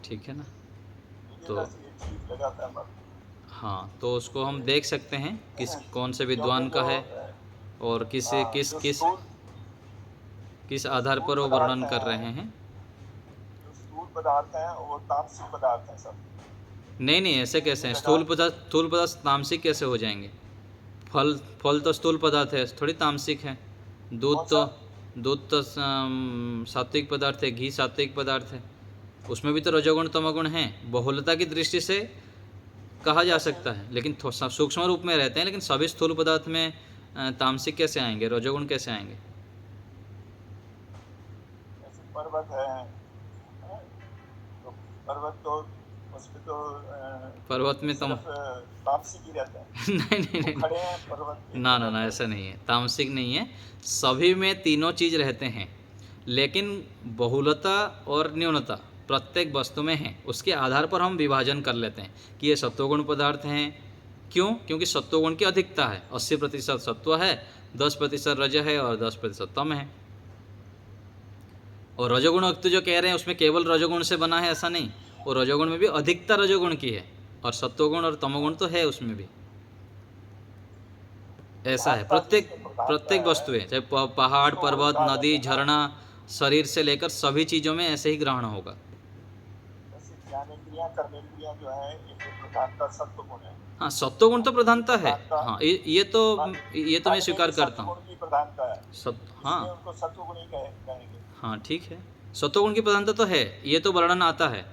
ठीक है ना। मुझे तो बस ये ठीक लगा था मत। हाँ, तो उसको हम देख सकते हैं किस कौन से विद्वान क्योंकि का है और किस किस जो किस किस आधार स्थूल पर वो पदार्थ वर्णन कर हैं, रहे हैं। जो स्थूल पदार्थ हैं वो तामसिक पदार्थ हैं सब। नहीं नहीं, ऐसे कैसे हैं? लगा। स्थूल पदार्थ तामसिक कैसे हो जाएंगे? फल फल तो स्थूल पदार्थ है, थोड़ी तामसिक है। दूध कौन तो सा? दूध तो सात्विक पदार्थ है, घी सात्विक पदार्थ है, उसमें भी तो रजोगुण तमोगुण हैं। बहुलता की दृष्टि से कहा जा सकता है, लेकिन सूक्ष्म रूप में रहते हैं। लेकिन सभी स्थूल पदार्थ में तामसिक कैसे आएंगे, रजोगुण कैसे आएंगे? जैसे पर्वत है, तो पर्वत तो उसमें तो पर्वत में सिर्फ तामसिक ही रहता है। नहीं नहीं वो नहीं, खड़े हैं पर्वत पे, ना ना ना, ऐसा नहीं है, तामसिक नहीं है। सभी में तीनों चीज़ रहते हैं, लेकिन बहुलता और न्यूनता प्रत्येक वस्तु में है। उसके आधार पर हम विभाजन कर लेते हैं कि ये सत्वगुण पदार्थ हैं। क्यों? क्योंकि सत्वगुण की अधिकता है, 80% सत्व है, 10% रज है और 10% तम है। और रजोगुण युक्त जो कह रहे हैं उसमें केवल रजोगुण से बना है, ऐसा नहीं। और रजोगुण में भी अधिकता रजोगुण की है, और सत्वगुण और तमोगुण तो है उसमें भी। ऐसा है प्रत्येक वस्तु है, चाहे पहाड़ पर्वत नदी झरना, शरीर से लेकर सभी चीज़ों में ऐसे ही ग्रहण होगा। जैसे ज्ञानेंद्रियां कर्मेंद्रियां जो है इनमें प्रधानता सत्व गुण है। हाँ, सत्वगुण तो प्रधानता है। हाँ, ये तो मैं स्वीकार करता हूँ। सत्व गुण की प्रधानता है, हाँ इसलिए उनको सत्व गुण ही कहेंगे। हाँ, ठीक है, सत्वगुण की प्रधानता तो है, ये तो वर्णन आता है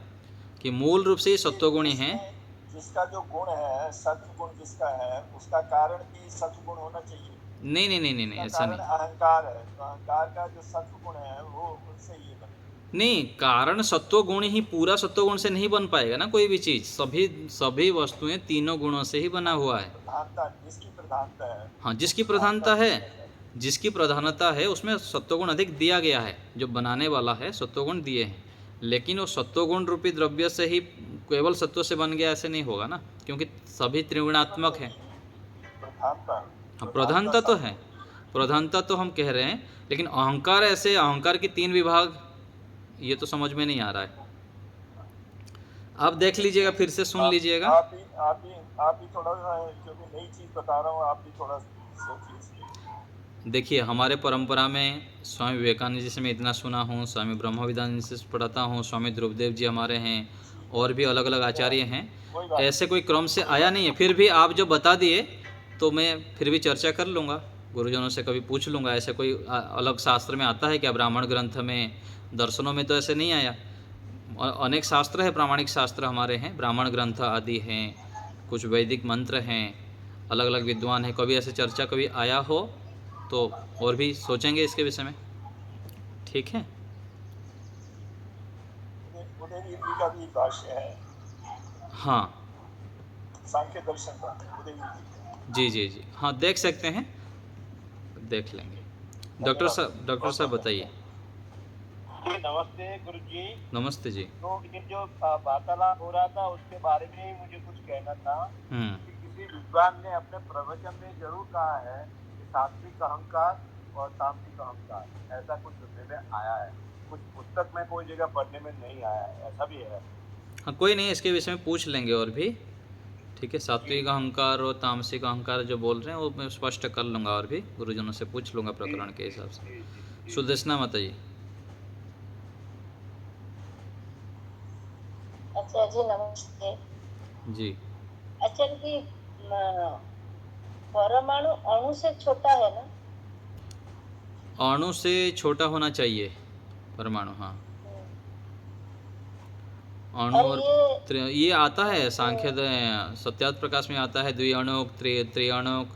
कि मूल रूप से ये सत्वगुणी हैं। जिसका जो गुण है सत्व गुण जिसका है, उसका कारण भी सत्व गुण होना चाहिए। नहीं नहीं नहीं नहीं नहीं, ऐसा कारण नहीं। अहंकार है, तो अहंकार का जो सत्व गुण है वो उनसे ये बने। नहीं, कारण सत्वगुण ही पूरा सत्वगुण से नहीं बन पाएगा ना कोई भी चीज़। सभी वस्तुएं तीनों गुणों से ही बना हुआ है। प्रधानता, जिसकी प्रधानता है। हाँ, जिसकी प्रधानता है, जिसकी प्रधानता है उसमें सत्वगुण अधिक दिया गया है। जो बनाने वाला है सत्वगुण दिए हैं, लेकिन वो सत्वगुण रूपी द्रव्य से ही केवल सत्व से बन गया, ऐसे नहीं होगा ना, क्योंकि सभी त्रिगुणात्मक है। प्रधानता, हाँ, प्रधानता तो है, प्रधानता तो हम कह रहे हैं, लेकिन अहंकार ऐसे, अहंकार की 3 विभाग, ये तो समझ में नहीं आ रहा है। आप देख लीजिएगा, फिर से सुन लीजिएगा। आप भी थोड़ा सा, क्योंकि नई चीज बता रहा हूँ, आप भी थोड़ा सोचिए इसके। देखिए, हमारे परंपरा में स्वामी विवेकानंद जी से मैं इतना सुना हूँ, स्वामी ब्रह्मविदानंद जी से पढ़ाता हूँ, स्वामी ध्रुवदेव जी हमारे हैं, और भी अलग अलग आचार्य हैं। ऐसे कोई क्रम से आया नहीं है। फिर भी आप जो बता दिए तो मैं फिर भी चर्चा कर लूँगा, गुरुजनों से कभी पूछ लूँगा। ऐसे कोई अलग शास्त्र में आता है क्या? ब्राह्मण ग्रंथ में, दर्शनों में तो ऐसे नहीं आया। अनेक शास्त्र है, प्रामाणिक शास्त्र हमारे हैं, ब्राह्मण ग्रंथ आदि हैं, कुछ वैदिक मंत्र हैं, अलग अलग विद्वान हैं। कभी ऐसे चर्चा कभी आया हो तो और भी सोचेंगे इसके विषय में, ठीक है। उदयवीर जी का भी भाष्य है, हाँ, सांख्य दर्शन का, उदयवीर जी जी जी, हाँ, देख सकते हैं, देख लेंगे। डॉक्टर साहब बताइए। नमस्ते गुरु जी। नमस्ते जी। तो ये जो वार्तालाप हो रहा था उसके बारे में ही मुझे कुछ कहना था कि किसी विद्वान ने अपने प्रवचन में जरूर कहा है कि सात्विक अहंकार और तामसिक अहंकार, ऐसा कुछ सुनने में आया है, कुछ पुस्तक में कोई जगह पढ़ने में नहीं आया है, ऐसा भी है। हाँ, कोई नहीं, इसके विषय में पूछ लेंगे और भी, ठीक है। सात्विक अहंकार और तामसिक अहंकार जो बोल रहे हैं वो मैं स्पष्ट कर लूँगा, और भी गुरुजनों से पूछ लूँगा प्रकरण के हिसाब से। सुदेशना माता जी। अच्छा जी, नमस्ते जी। अच्छा जी, परमाणु अणु से छोटा है ना? अणु से छोटा होना चाहिए परमाणु, हाँ। अणु और ये आता है सांख्य सत्यार्थ प्रकाश में आता है, द्विअणुक त्रिअणुक,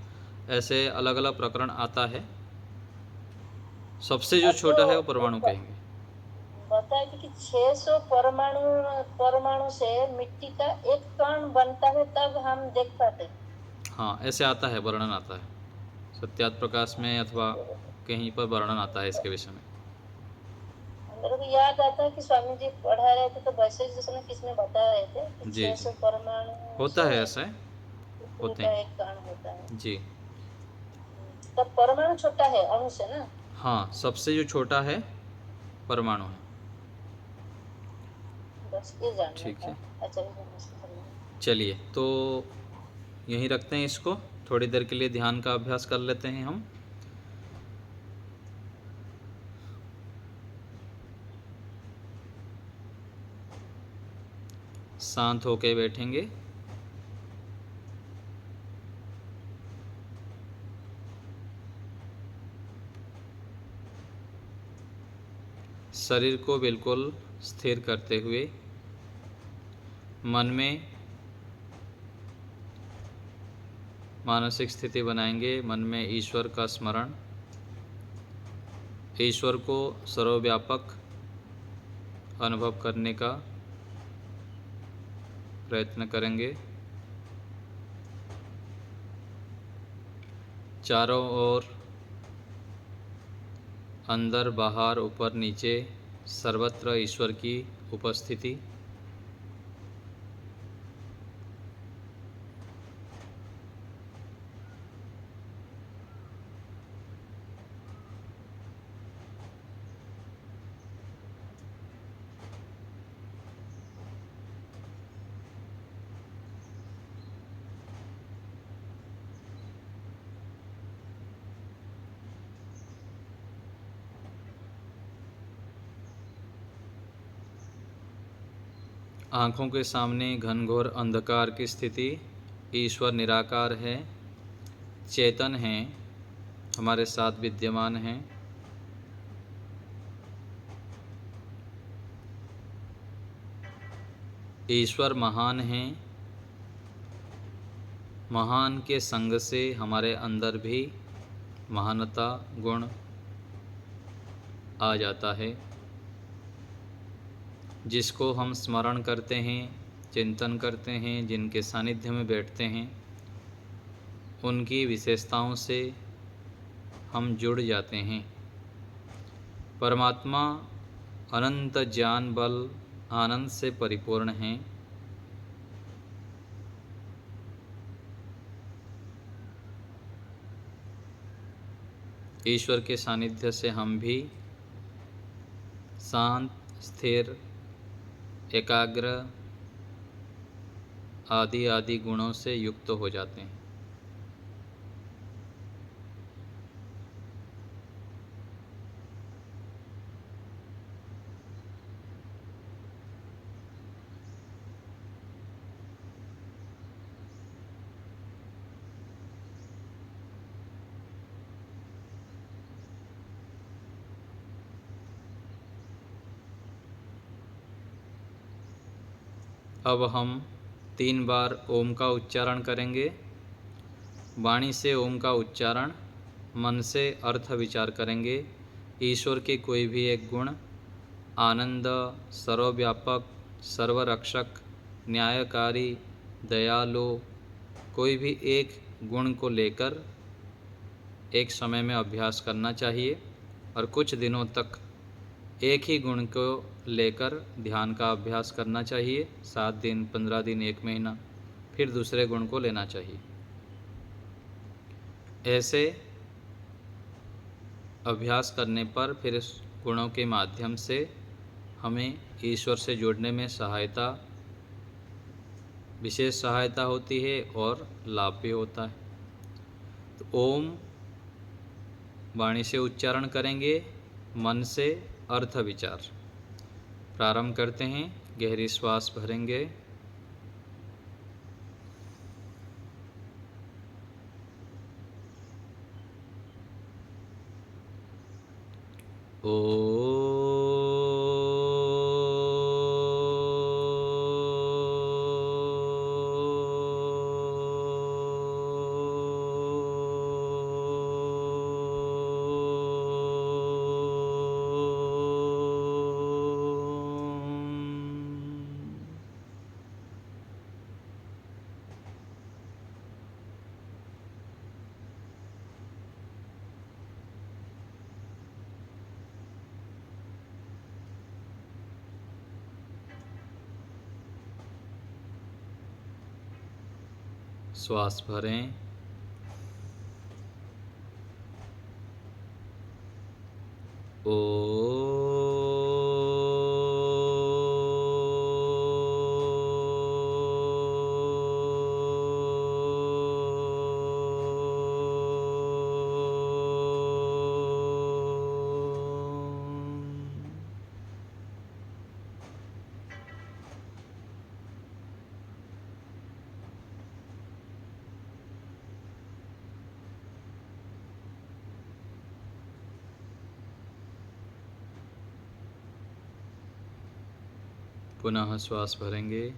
ऐसे अलग अलग प्रकरण आता है। सबसे जो छोटा है वो परमाणु कहेंगे। बताए थे कि 600 परमाणु परमाणु से मिट्टी का एक कण बनता है, तब हम देख पाते हैं। हाँ, ऐसे आता है, वर्णन आता है सत्यात प्रकाश में अथवा कहीं पर वर्णन आता है इसके विषय में। मेरे को याद आता है कि स्वामी जी पढ़ा रहे थे तो वैसे जिसने किसने बता रहे थे कि जी जी, 600 परमाणु होता से है ऐसा है, पृथ्वी होते का हैं एक कण होता है। जी। तब परमाणु छोटा है अणु से ना। हाँ, सबसे जो छोटा है परमाणु है। बस ये जानना ठीक था। है, अच्छा, ये धन्यवाद। चलिए तो यहीं रखते हैं इसको, थोड़ी देर के लिए ध्यान का अभ्यास कर लेते हैं हम। शांत होके बैठेंगे। शरीर को बिल्कुल स्थिर करते हुए मन में मानसिक स्थिति बनाएंगे, मन में ईश्वर का स्मरण, ईश्वर को सर्वव्यापक अनुभव करने का प्रयत्न करेंगे। चारों ओर, अंदर बाहर ऊपर नीचे, सर्वत्र ईश्वर की उपस्थिति। आँखों के सामने घनघोर अंधकार की स्थिति, ईश्वर निराकार है, चेतन हैं, हमारे साथ विद्यमान हैं। ईश्वर महान हैं, महान के संग से हमारे अंदर भी महानता गुण आ जाता है। जिसको हम स्मरण करते हैं, चिंतन करते हैं, जिनके सानिध्य में बैठते हैं, उनकी विशेषताओं से हम जुड़ जाते हैं। परमात्मा अनंत ज्ञान बल आनंद से परिपूर्ण हैं। ईश्वर के सानिध्य से हम भी शांत, स्थिर, एकाग्र आदि आदि गुणों से युक्त हो जाते हैं। अब हम 3 बार ओम का उच्चारण करेंगे। वाणी से ओम का उच्चारण, मन से अर्थ विचार करेंगे। ईश्वर के कोई भी एक गुण, आनंद, सर्वव्यापक, सर्वरक्षक, न्यायकारी, दयालु, कोई भी एक गुण को लेकर एक समय में अभ्यास करना चाहिए और कुछ दिनों तक एक ही गुण को लेकर ध्यान का अभ्यास करना चाहिए। 7 दिन, 15 दिन, 1 महीना, फिर दूसरे गुण को लेना चाहिए। ऐसे अभ्यास करने पर फिर इस गुणों के माध्यम से हमें ईश्वर से जुड़ने में सहायता, विशेष सहायता होती है और लाभ भी होता है। तो ओम वाणी से उच्चारण करेंगे, मन से अर्थ विचार। प्रारंभ करते हैं, गहरी श्वास भरेंगे। श्वास भरें। पुनः श्वास भरेंगे।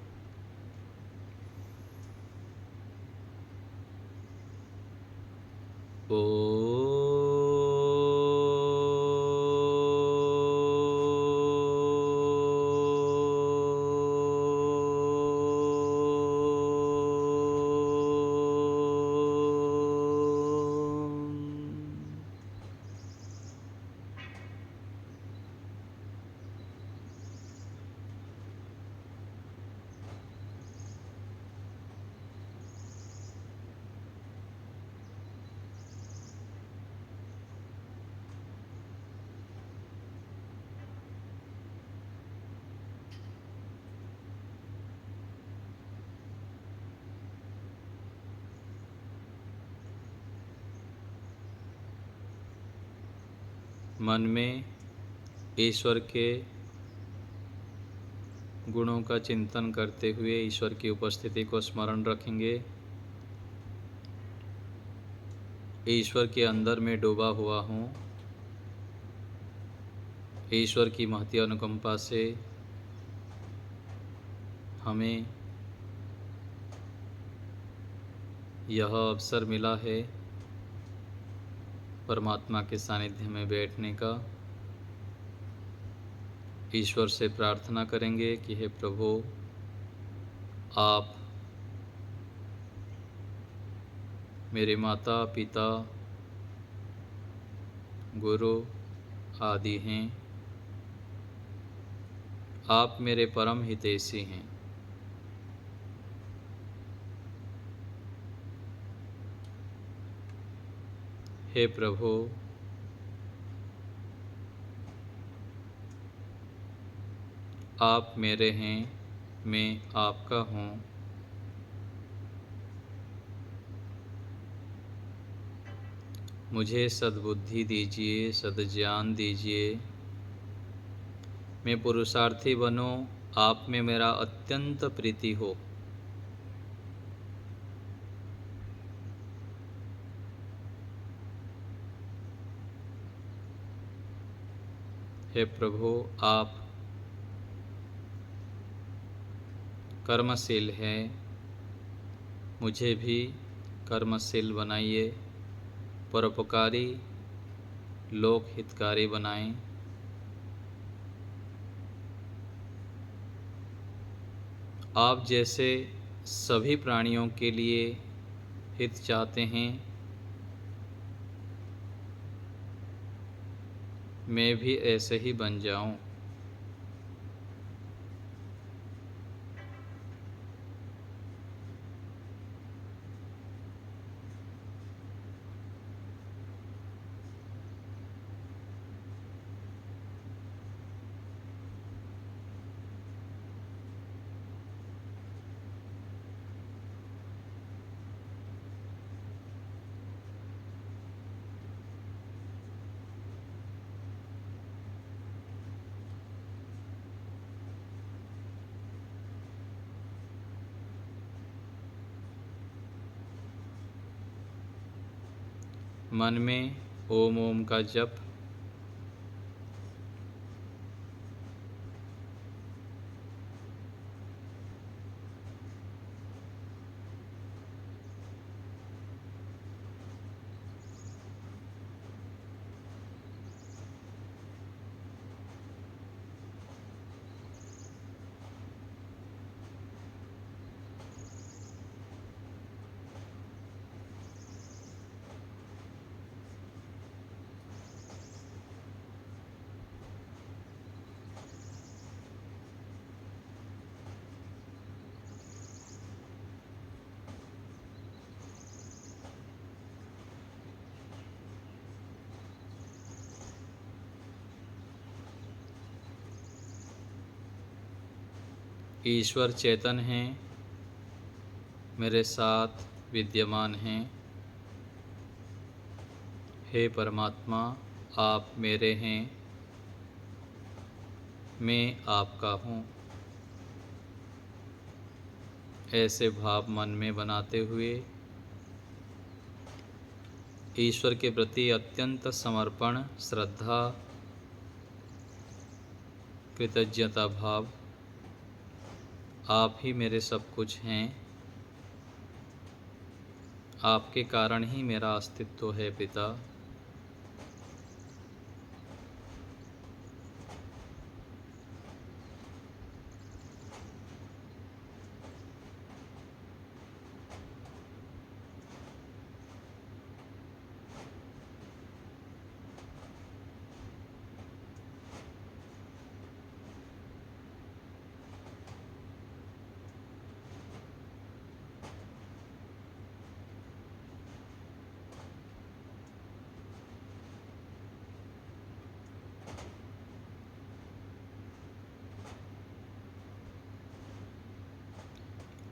मन में ईश्वर के गुणों का चिंतन करते हुए ईश्वर की उपस्थिति को स्मरण रखेंगे। ईश्वर के अंदर में डूबा हुआ हूँ। ईश्वर की महती अनुकंपा से हमें यह अवसर मिला है परमात्मा के सानिध्य में बैठने का। ईश्वर से प्रार्थना करेंगे कि हे प्रभु, आप मेरे माता पिता गुरु आदि हैं। आप मेरे परम हितैषी हैं। हे प्रभु, आप मेरे हैं, मैं आपका हूँ। मुझे सद्बुद्धि दीजिए, सद्ज्ञान दीजिए। मैं पुरुषार्थी बनूं, आप में मेरा अत्यंत प्रीति हो। हे प्रभु, आप कर्मशील हैं, मुझे भी कर्मशील बनाइए, परोपकारी लोक हितकारी बनाएं। आप जैसे सभी प्राणियों के लिए हित चाहते हैं, मैं भी ऐसे ही बन जाऊं। मन में ओम ओम का जप। ईश्वर चेतन हैं, मेरे साथ विद्यमान हैं। हे परमात्मा, आप मेरे हैं, मैं आपका हूँ। ऐसे भाव मन में बनाते हुए ईश्वर के प्रति अत्यंत समर्पण, श्रद्धा, कृतज्ञता भाव, आप ही मेरे सब कुछ हैं, आपके कारण ही मेरा अस्तित्व है पिता।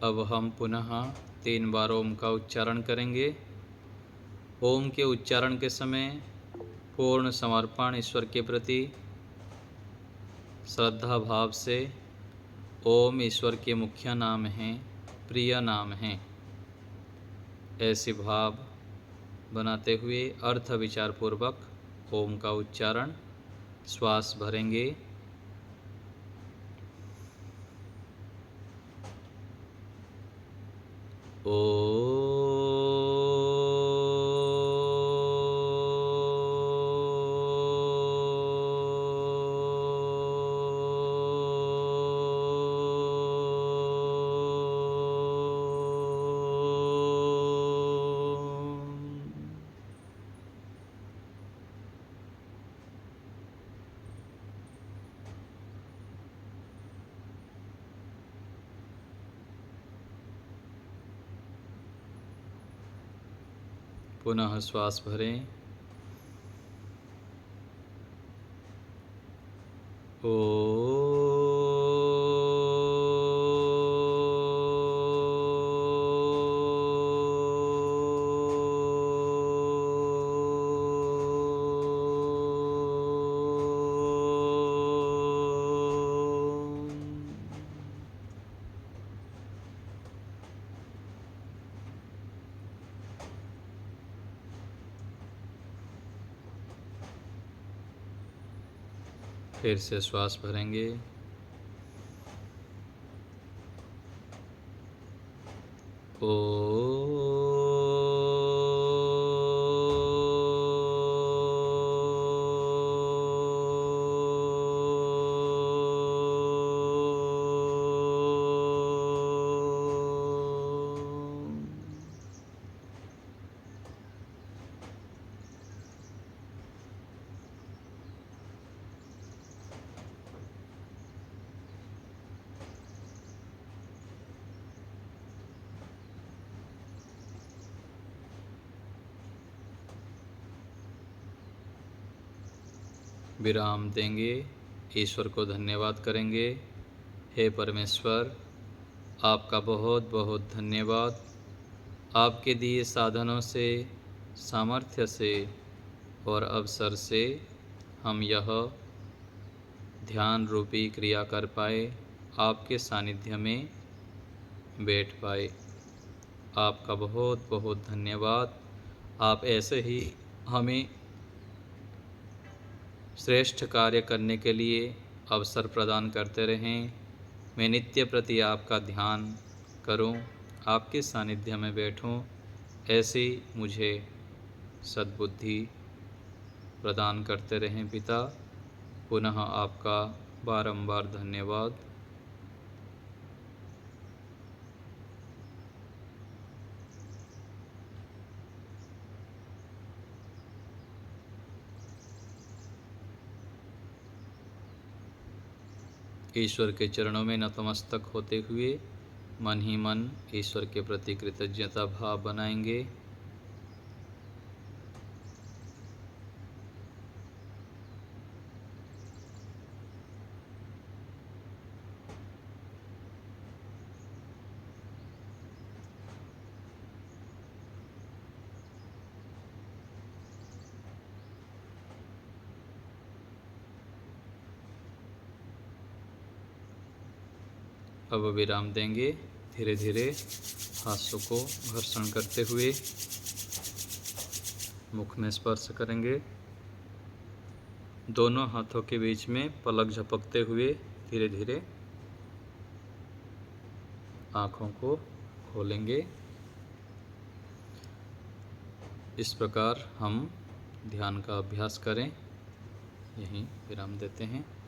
अब हम पुनः 3 बार ओम का उच्चारण करेंगे। ओम के उच्चारण के समय पूर्ण समर्पण ईश्वर के प्रति श्रद्धा भाव से ओम ईश्वर के मुख्य नाम हैं, प्रिय नाम हैं, ऐसे भाव बनाते हुए अर्थ विचार पूर्वक ओम का उच्चारण श्वास भरेंगे। पुनः श्वास भरें। फिर से श्वास भरेंगे। विराम देंगे, ईश्वर को धन्यवाद करेंगे। हे परमेश्वर, आपका बहुत बहुत धन्यवाद। आपके दिए साधनों से, सामर्थ्य से और अवसर से हम यह ध्यान रूपी क्रिया कर पाए, आपके सानिध्य में बैठ पाए। आपका बहुत बहुत धन्यवाद। आप ऐसे ही हमें श्रेष्ठ कार्य करने के लिए अवसर प्रदान करते रहें। मैं नित्य प्रति आपका ध्यान करूं, आपके सानिध्य में बैठूं, ऐसी मुझे सद्बुद्धि प्रदान करते रहें पिता। पुनः आपका बारंबार धन्यवाद। ईश्वर के चरणों में नतमस्तक होते हुए मन ही मन ईश्वर के प्रति कृतज्ञता भाव बनाएंगे। अब विराम देंगे। धीरे धीरे हाथों को घर्षण करते हुए मुख में स्पर्श करेंगे। दोनों हाथों के बीच में पलक झपकते हुए धीरे धीरे आँखों को खोलेंगे। इस प्रकार हम ध्यान का अभ्यास करें। यहीं विराम देते हैं।